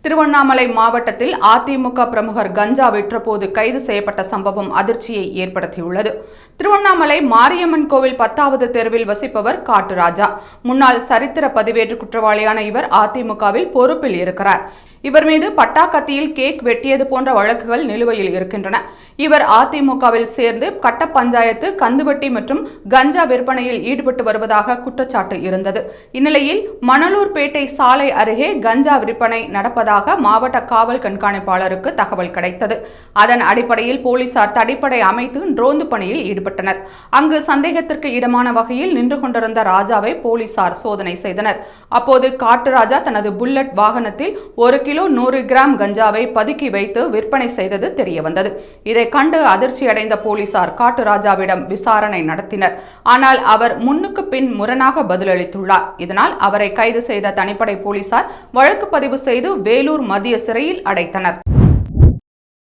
திருவண்ணாமலை மாவட்டத்தில் அதிமுக பிரமுகர் கஞ்சா விற்றபோது கைது செய்யப்பட்ட சம்பவம் அதிர்ச்சியை ஏற்படுத்தியுள்ளது. திருவண்ணாமலை மாரியம்மன் கோவில் 10வது தெருவில் வசிப்பவர் காட்டுராஜா. முன்னாள் சரித்திர பதிவேற்று குற்றவாளியான இவர் அதிமுகவில் பொறுப்பில் இருக்கிறார். இவர் மீது பட்டா கத்தியில் கேக் வெட்டியது போன்ற வழக்குகள் நிலுவையில் இருக்கின்றன. இவர் அதிமுகவில் சேர்ந்து கட்ட பஞ்சாயத்து, கந்துவட்டி மற்றும் கஞ்சா விற்பனையில் ஈடுபட்டு வருவதாக குற்றச்சாட்டு இருந்தது. இந்நிலையில் மணலூர்பேட்டை சாலை அருகே கஞ்சா விற்பனை நடப்பதாக மாவட்ட காவல் கண்காணிப்பாளருக்கு தகவல் கிடைத்தது. அதன் அடிப்படையில் போலீசார் தடிப்படை அமைத்து ரோந்து பணியில் ஈடுபட்டனர். அங்கு சந்தேகத்திற்கு இடமான வகையில் நின்று கொண்டிருந்த ராஜாவை போலீசார் சோதனை செய்தனர். அப்போது காட்டுராஜா தனது புல்லட் வாகனத்தில் 1 கிலோ 100 கிராம் கஞ்சாவை பதுக்கி வைத்து விற்பனை செய்தது தெரியவந்தது. இதை கண்டு அதிர்ச்சியடைந்த போலீசார் காட்டுராஜாவிடம் விசாரணை நடத்தினர். ஆனால் அவர் முன்னுக்கு பின் முரணாக பதிலளித்துள்ளார். இதனால் அவரை கைது செய்த தனிப்படை போலீசார் வழக்கு பதிவு செய்து வேலூர் மத்திய சிறையில் அடைத்தனர்.